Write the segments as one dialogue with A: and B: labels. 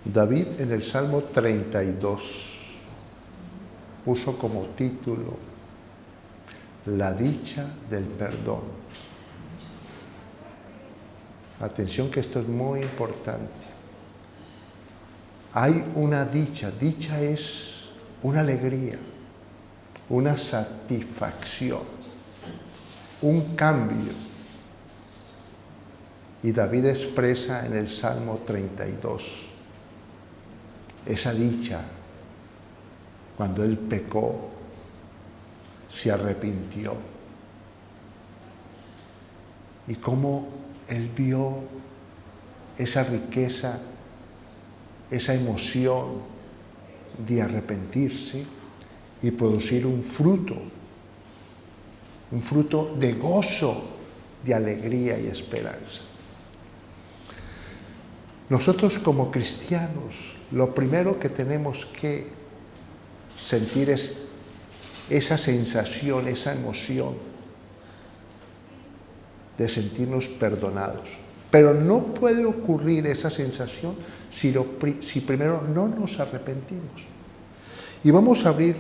A: David en el Salmo 32 puso como título La dicha del perdón. Atención que esto es muy importante. Hay una dicha, dicha es una alegría, una satisfacción, un cambio. Y David expresa en el Salmo 32 esa dicha cuando él pecó, se arrepintió. Y cómo él vio esa riqueza, esa emoción de arrepentirse y producir un fruto de gozo, de alegría y esperanza. Nosotros como cristianos, lo primero que tenemos que sentir es esa sensación, esa emoción de sentirnos perdonados. Pero no puede ocurrir esa sensación si primero no nos arrepentimos. Y vamos a abrir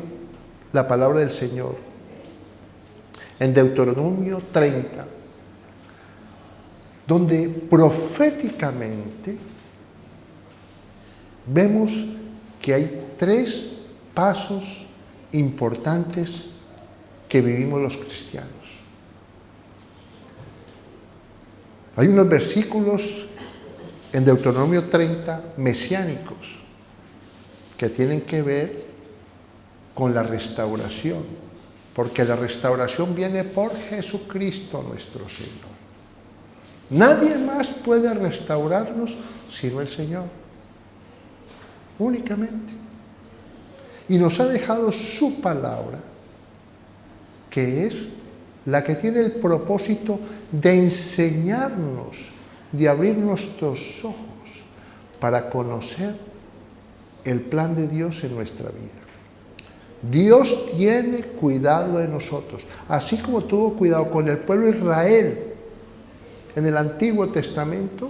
A: la palabra del Señor en Deuteronomio 30, donde proféticamente vemos que hay 3 pasos importantes que vivimos los cristianos. Hay unos versículos en Deuteronomio 30 mesiánicos que tienen que ver con la restauración, porque la restauración viene por Jesucristo nuestro Señor. Nadie más puede restaurarnos sino el Señor, únicamente. Y nos ha dejado su palabra, que es la que tiene el propósito de enseñarnos, de abrir nuestros ojos para conocer el plan de Dios en nuestra vida. Dios tiene cuidado de nosotros, así como tuvo cuidado con el pueblo de Israel en el Antiguo Testamento,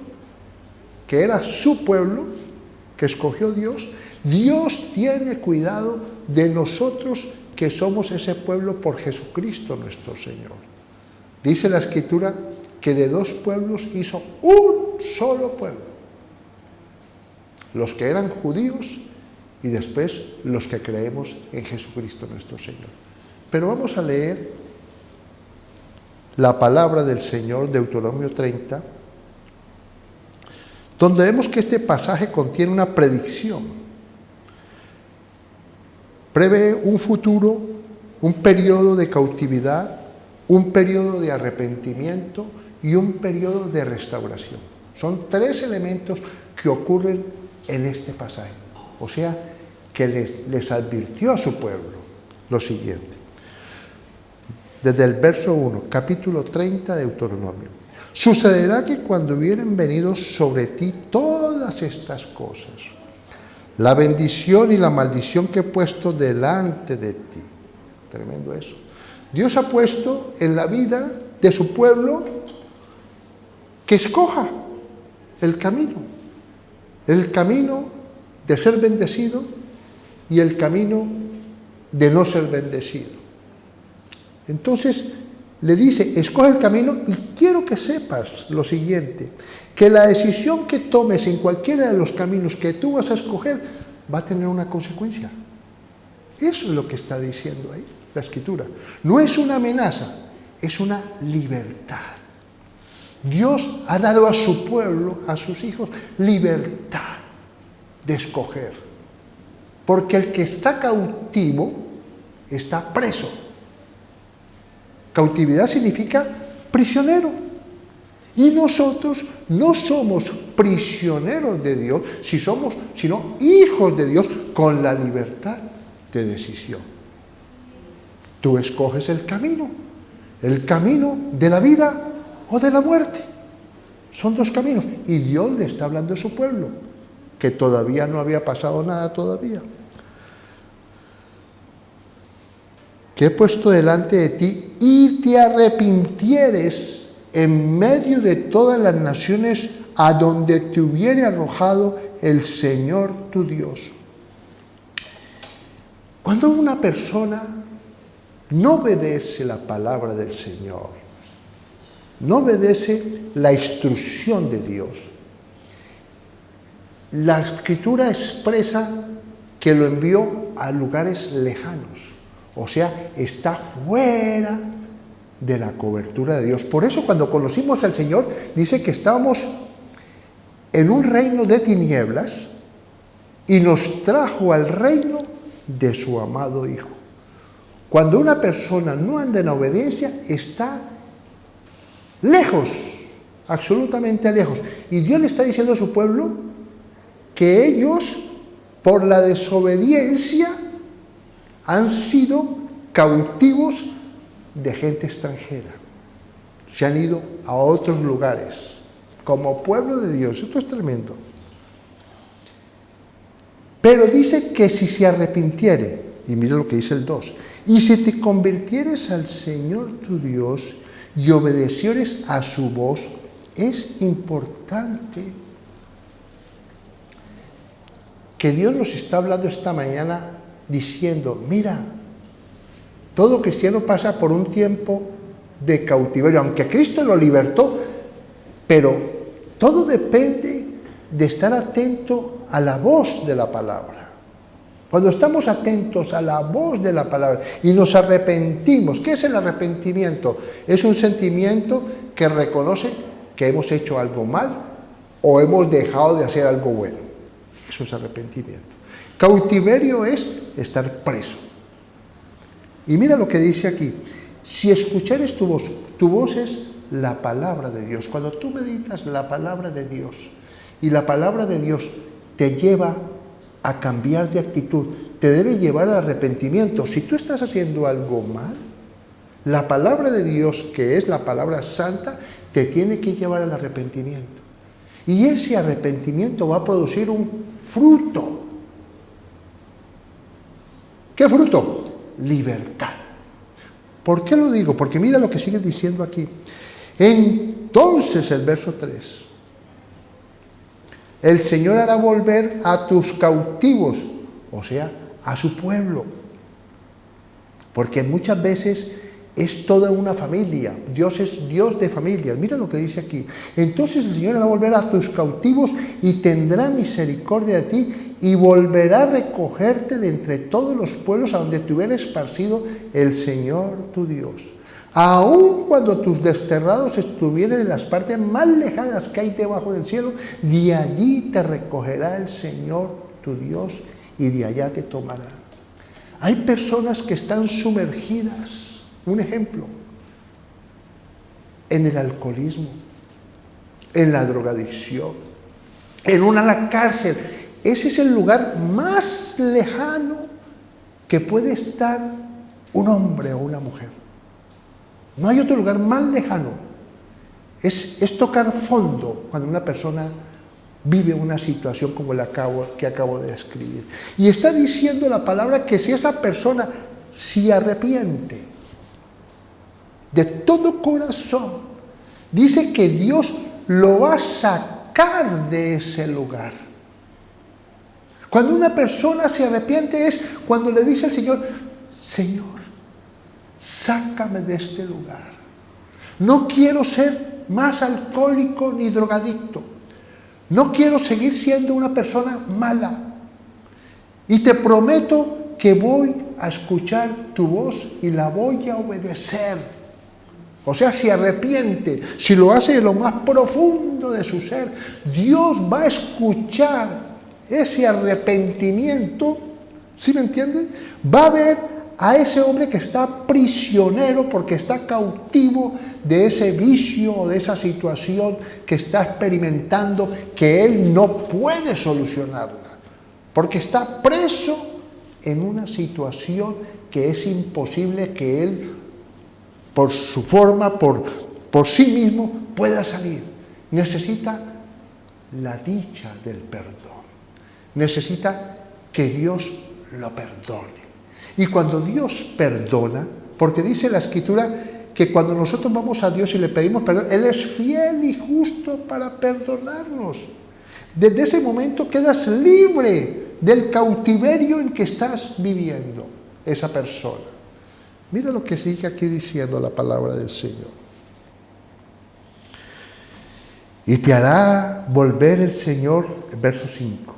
A: que era su pueblo, que escogió Dios. Dios tiene cuidado de nosotros que somos ese pueblo por Jesucristo nuestro Señor. Dice la Escritura que de 2 pueblos hizo un solo pueblo. Los que eran judíos y después los que creemos en Jesucristo nuestro Señor. Pero vamos a leer la palabra del Señor, Deuteronomio 30, donde vemos que este pasaje contiene una predicción. Prevé un futuro, un periodo de cautividad, un periodo de arrepentimiento y un periodo de restauración. Son 3 elementos que ocurren en este pasaje. O sea, que les advirtió a su pueblo lo siguiente. Desde el verso 1, capítulo 30 de Deuteronomio. Sucederá que cuando hubieren venido sobre ti todas estas cosas, la bendición y la maldición que he puesto delante de ti. Tremendo eso. Dios ha puesto en la vida de su pueblo que escoja el camino de ser bendecido y el camino de no ser bendecido. Entonces le dice, escoge el camino y quiero que sepas lo siguiente, que la decisión que tomes en cualquiera de los caminos que tú vas a escoger va a tener una consecuencia. Eso es lo que está diciendo ahí la Escritura. No es una amenaza, es una libertad. Dios ha dado a su pueblo, a sus hijos, libertad de escoger. Porque el que está cautivo está preso. Cautividad significa prisionero. Y nosotros no somos prisioneros de Dios, sino hijos de Dios con la libertad de decisión. Tú escoges el camino de la vida o de la muerte. Son 2 caminos. Y Dios le está hablando a su pueblo, que todavía no había pasado nada todavía. Que he puesto delante de ti y te arrepintieres en medio de todas las naciones a donde te hubiere arrojado el Señor tu Dios. Cuando una persona no obedece la palabra del Señor, no obedece la instrucción de Dios, la Escritura expresa que lo envió a lugares lejanos, o sea, está fuera de la cobertura de Dios. Por eso cuando conocimos al Señor, dice que estábamos en un reino de tinieblas y nos trajo al reino de su amado Hijo. Cuando una persona no anda en obediencia, está lejos, absolutamente lejos. Y Dios le está diciendo a su pueblo que ellos, por la desobediencia, han sido cautivos de gente extranjera. Se han ido a otros lugares, como pueblo de Dios. Esto es tremendo. Pero dice que si se arrepintiere, y mira lo que dice el 2, y si te convirtieres al Señor tu Dios y obedecieres a su voz, es importante que Dios nos está hablando esta mañana diciendo, mira, todo cristiano pasa por un tiempo de cautiverio, aunque Cristo lo libertó, pero todo depende de estar atento a la voz de la palabra. Cuando estamos atentos a la voz de la palabra y nos arrepentimos, ¿qué es el arrepentimiento? Es un sentimiento que reconoce que hemos hecho algo mal o hemos dejado de hacer algo bueno. Eso es arrepentimiento. Cautiverio es estar preso. Y mira lo que dice aquí. Si escuchares tu voz es la palabra de Dios. Cuando tú meditas la palabra de Dios y la palabra de Dios te lleva a cambiar de actitud, te debe llevar al arrepentimiento. Si tú estás haciendo algo mal, la palabra de Dios, que es la palabra santa, te tiene que llevar al arrepentimiento. Y ese arrepentimiento va a producir un fruto. ¿Qué fruto? Libertad. ¿Por qué lo digo? Porque mira lo que sigue diciendo aquí. Entonces el verso 3. El Señor hará volver a tus cautivos, o sea, a su pueblo. Porque muchas veces es toda una familia. Dios es Dios de familias. Mira lo que dice aquí. Entonces el Señor hará volver a tus cautivos y tendrá misericordia de ti y volverá a recogerte de entre todos los pueblos a donde te hubiera esparcido el Señor tu Dios. Aun cuando tus desterrados estuvieran en las partes más lejanas que hay debajo del cielo, de allí te recogerá el Señor tu Dios y de allá te tomará. Hay personas que están sumergidas, un ejemplo, en el alcoholismo, en la drogadicción, en una cárcel. Ese es el lugar más lejano que puede estar un hombre o una mujer. No hay otro lugar más lejano. Es tocar fondo cuando una persona vive una situación como la que acabo de describir. Y está diciendo la palabra que si esa persona se arrepiente de todo corazón, dice que Dios lo va a sacar de ese lugar. Cuando una persona se arrepiente es cuando le dice al Señor, Señor, sácame de este lugar. No quiero ser más alcohólico ni drogadicto. No quiero seguir siendo una persona mala. Y te prometo que voy a escuchar tu voz y la voy a obedecer. O sea, si arrepiente, si lo hace de lo más profundo de su ser, Dios va a escuchar ese arrepentimiento. ¿Sí me entiende? Va a ver a ese hombre que está prisionero porque está cautivo de ese vicio o de esa situación que está experimentando, que él no puede solucionarla, porque está preso en una situación que es imposible que él, por su forma, por sí mismo, pueda salir. Necesita la dicha del perdón. Necesita que Dios lo perdone. Y cuando Dios perdona, porque dice la Escritura que cuando nosotros vamos a Dios y le pedimos perdón, Él es fiel y justo para perdonarnos. Desde ese momento quedas libre del cautiverio en que estás viviendo esa persona. Mira lo que sigue aquí diciendo la palabra del Señor. Y te hará volver el Señor, verso 5,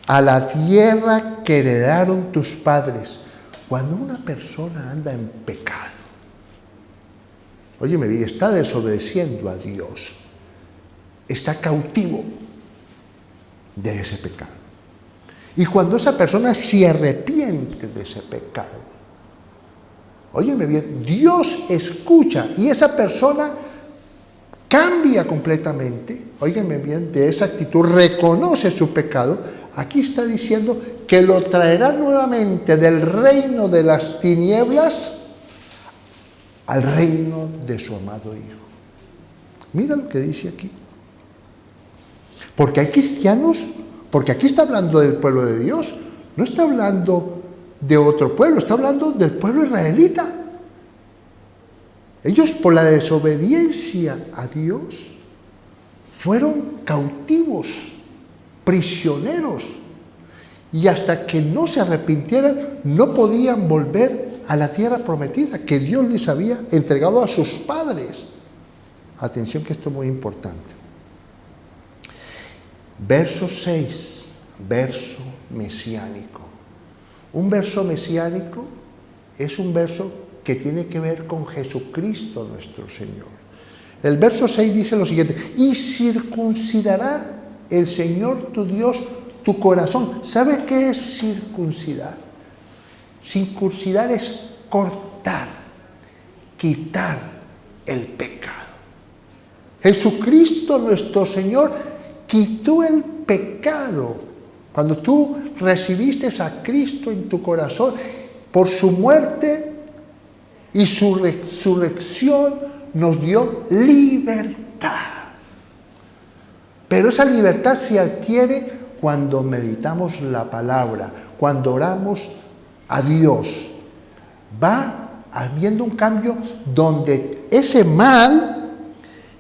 A: a la tierra que heredaron tus padres. Cuando una persona anda en pecado, óyeme bien, está desobedeciendo a Dios, está cautivo de ese pecado. Y cuando esa persona se arrepiente de ese pecado, óyeme bien, Dios escucha y esa persona cambia completamente, óigame bien, de esa actitud, reconoce su pecado. Aquí está diciendo que lo traerá nuevamente del reino de las tinieblas al reino de su amado Hijo. Mira lo que dice aquí. Porque hay cristianos, porque aquí está hablando del pueblo de Dios, no está hablando de otro pueblo, está hablando del pueblo israelita. Ellos, por la desobediencia a Dios, fueron cautivos, prisioneros, y hasta que no se arrepintieran no podían volver a la tierra prometida que Dios les había entregado a sus padres. Atención, que esto es muy importante. Verso 6, verso mesiánico. Un verso mesiánico es un verso que tiene que ver con Jesucristo nuestro Señor. El verso 6 dice lo siguiente: y circuncidará el Señor tu Dios tu corazón. ¿Sabe qué es circuncidar? Circuncidar es cortar, quitar el pecado. Jesucristo nuestro Señor quitó el pecado. Cuando tú recibiste a Cristo en tu corazón, por su muerte y su resurrección nos dio libertad. Pero esa libertad se adquiere cuando meditamos la palabra, cuando oramos a Dios. Va habiendo un cambio donde ese mal,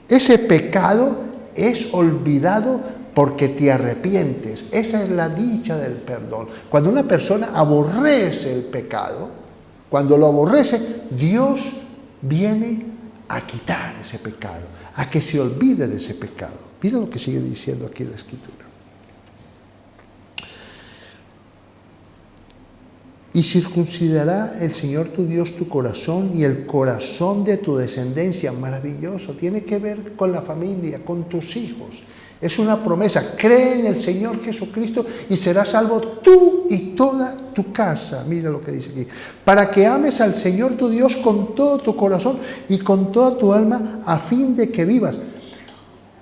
A: ese pecado es olvidado porque te arrepientes. Esa es la dicha del perdón. Cuando una persona aborrece el pecado, cuando lo aborrece, Dios viene a quitar ese pecado, a que se olvide de ese pecado. Mira lo que sigue diciendo aquí la Escritura. Y circuncidará el Señor tu Dios tu corazón y el corazón de tu descendencia. Maravilloso, tiene que ver con la familia, con tus hijos. Es una promesa. Cree en el Señor Jesucristo y serás salvo tú y toda tu casa. Mira lo que dice aquí. Para que ames al Señor tu Dios con todo tu corazón y con toda tu alma, a fin de que vivas.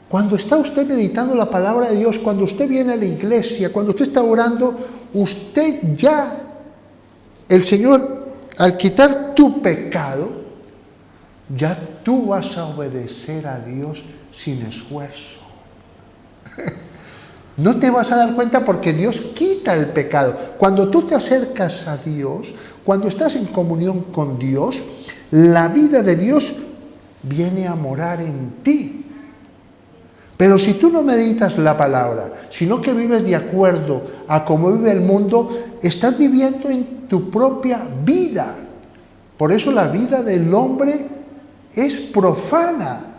A: Cuando está usted meditando la palabra de Dios, cuando usted viene a la iglesia, cuando usted está orando, usted ya, el Señor, al quitar tu pecado, ya tú vas a obedecer a Dios sin esfuerzo. No te vas a dar cuenta porque Dios quita el pecado. Cuando tú te acercas a Dios, cuando estás en comunión con Dios, la vida de Dios viene a morar en ti. Pero si tú no meditas la palabra, sino que vives de acuerdo a cómo vive el mundo, estás viviendo en tu propia vida. Por eso la vida del hombre es profana,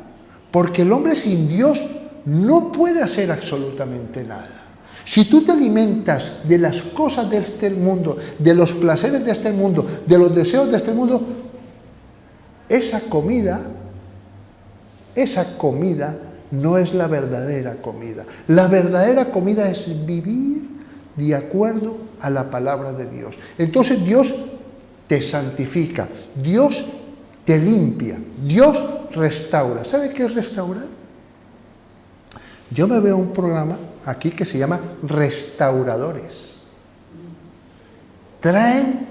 A: porque el hombre sin Dios no puede hacer absolutamente nada. Si tú te alimentas de las cosas de este mundo, de los placeres de este mundo, de los deseos de este mundo, esa comida no es la verdadera comida. La verdadera comida es vivir de acuerdo a la palabra de Dios. Entonces Dios te santifica, Dios te limpia, Dios restaura. ¿Sabe qué es restaurar? Yo me veo un programa aquí que se llama Restauradores. Traen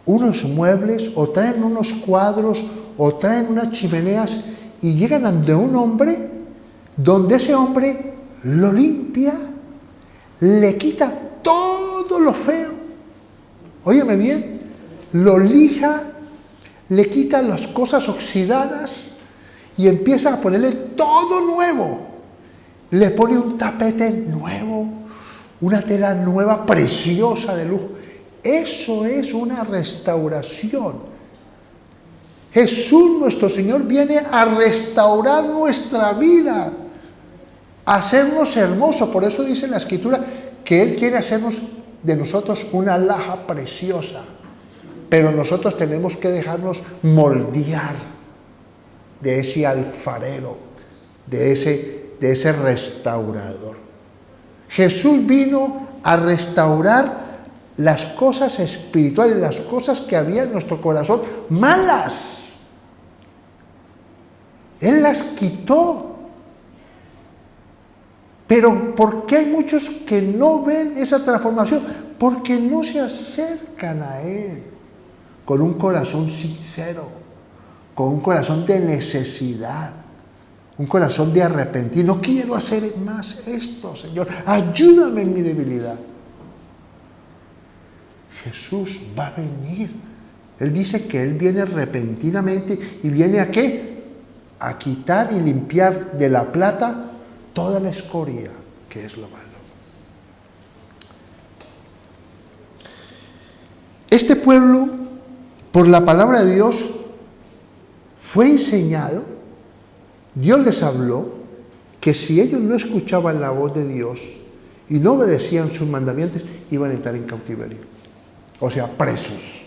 A: unos muebles o traen unos cuadros o traen unas chimeneas y llegan ante un hombre donde ese hombre lo limpia, le quita todo lo feo, óyeme bien, lo lija, le quita las cosas oxidadas y empieza a ponerle todo nuevo. Le pone un tapete nuevo, una tela nueva, preciosa, de lujo. Eso es una restauración. Jesús, nuestro Señor, viene a restaurar nuestra vida, a hacernos hermosos. Por eso dice la Escritura que Él quiere hacernos de nosotros una alhaja preciosa. Pero nosotros tenemos que dejarnos moldear de ese alfarero, de ese restaurador. Jesús vino a restaurar las cosas espirituales, las cosas que había en nuestro corazón malas. Él las quitó. Pero ¿por qué hay muchos que no ven esa transformación? Porque no se acercan a Él con un corazón sincero, con un corazón de necesidad, un corazón de arrepentir. No quiero hacer más esto, Señor. Ayúdame en mi debilidad. Jesús va a venir. Él dice que Él viene repentinamente y viene ¿a qué? A quitar y limpiar de la plata toda la escoria, que es lo malo. Este pueblo, por la palabra de Dios, fue enseñado, Dios les habló, que si ellos no escuchaban la voz de Dios y no obedecían sus mandamientos, iban a entrar en cautiverio. O sea, presos.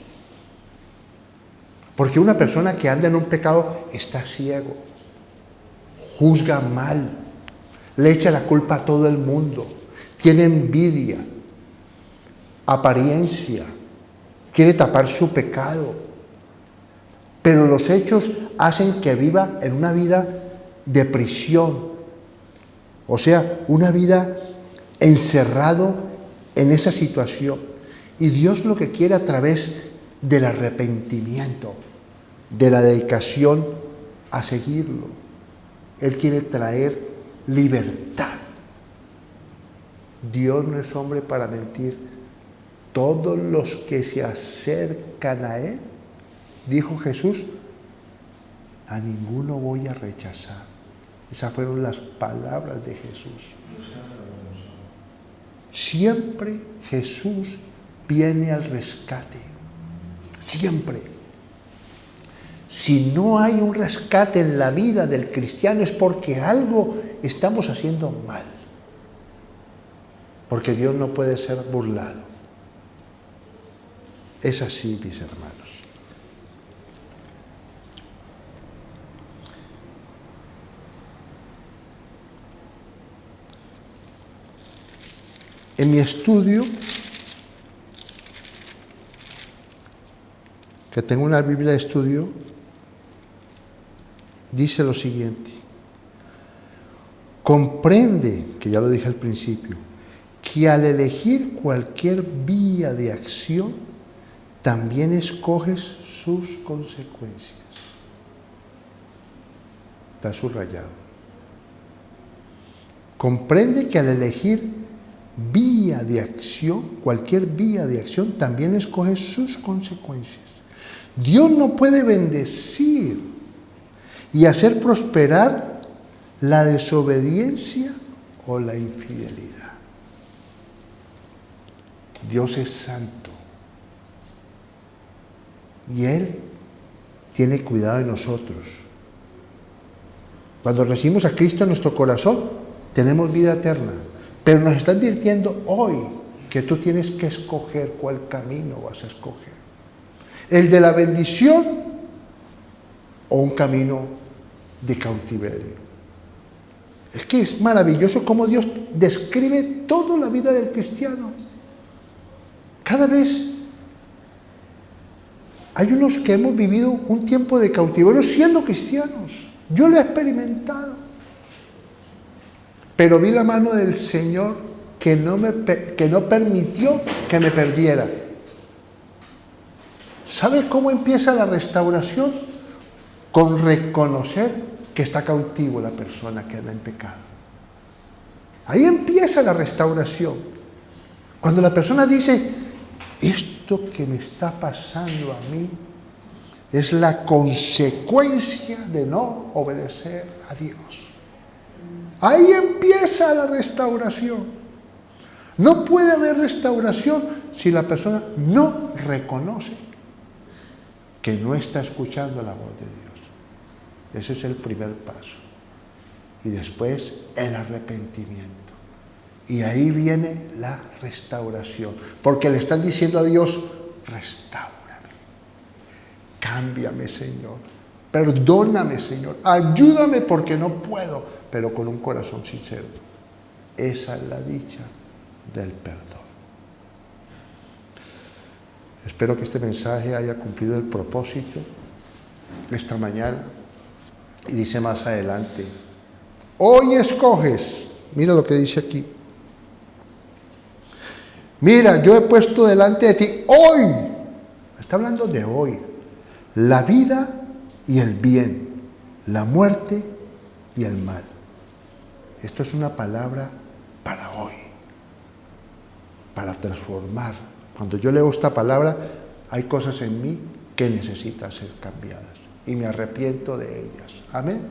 A: Porque una persona que anda en un pecado está ciego, juzga mal, le echa la culpa a todo el mundo, tiene envidia, apariencia, quiere tapar su pecado. Pero los hechos hacen que viva en una vida de prisión, o sea, una vida encerrado en esa situación. Y Dios lo que quiere a través del arrepentimiento, de la dedicación a seguirlo, Él quiere traer libertad. Dios no es hombre para mentir. Todos los que se acercan a Él, dijo Jesús, a ninguno voy a rechazar. Esas fueron las palabras de Jesús. Siempre Jesús viene al rescate. Siempre. Si no hay un rescate en la vida del cristiano es porque algo estamos haciendo mal. Porque Dios no puede ser burlado. Es así, mis hermanos. En mi estudio, que tengo una Biblia de estudio, dice lo siguiente: comprende, que ya lo dije al principio, que al elegir cualquier vía de acción, también escoges sus consecuencias. Está subrayado. Comprende que al elegir vía de acción, cualquier vía de acción, también escoges sus consecuencias. Dios no puede bendecir y hacer prosperar la desobediencia o la infidelidad. Dios es santo y Él tiene cuidado de nosotros. Cuando recibimos a Cristo en nuestro corazón, tenemos vida eterna, pero nos está advirtiendo hoy que tú tienes que escoger cuál camino vas a escoger. ¿El de la bendición o un camino de cautiverio? Es que es maravilloso cómo Dios describe toda la vida del cristiano. Cada vez hay unos que hemos vivido un tiempo de cautiverio siendo cristianos. Yo lo he experimentado. Pero vi la mano del Señor que no permitió que me perdiera. ¿Sabe cómo empieza la restauración? Con reconocer que está cautivo la persona que anda en pecado. Ahí empieza la restauración. Cuando la persona dice, esto que me está pasando a mí, Es la consecuencia de no obedecer a Dios. Ahí empieza la restauración. No puede haber restauración si la persona no reconoce que no está escuchando la voz de Dios. Ese es el primer paso. Y después el arrepentimiento. Y ahí viene la restauración. Porque le están diciendo a Dios, restáurame. Cámbiame, Señor. Perdóname, Señor. Ayúdame porque no puedo, pero con un corazón sincero. Esa es la dicha del perdón. Espero que este mensaje haya cumplido el propósito esta mañana. Y dice más adelante, hoy escoges, mira lo que dice aquí. Mira, yo he puesto delante de ti hoy, está hablando de hoy, la vida y el bien, la muerte y el mal. Esto es una palabra para hoy, para transformar. Cuando yo leo esta palabra, hay cosas en mí que necesitan ser cambiadas y me arrepiento de ellas. Amén.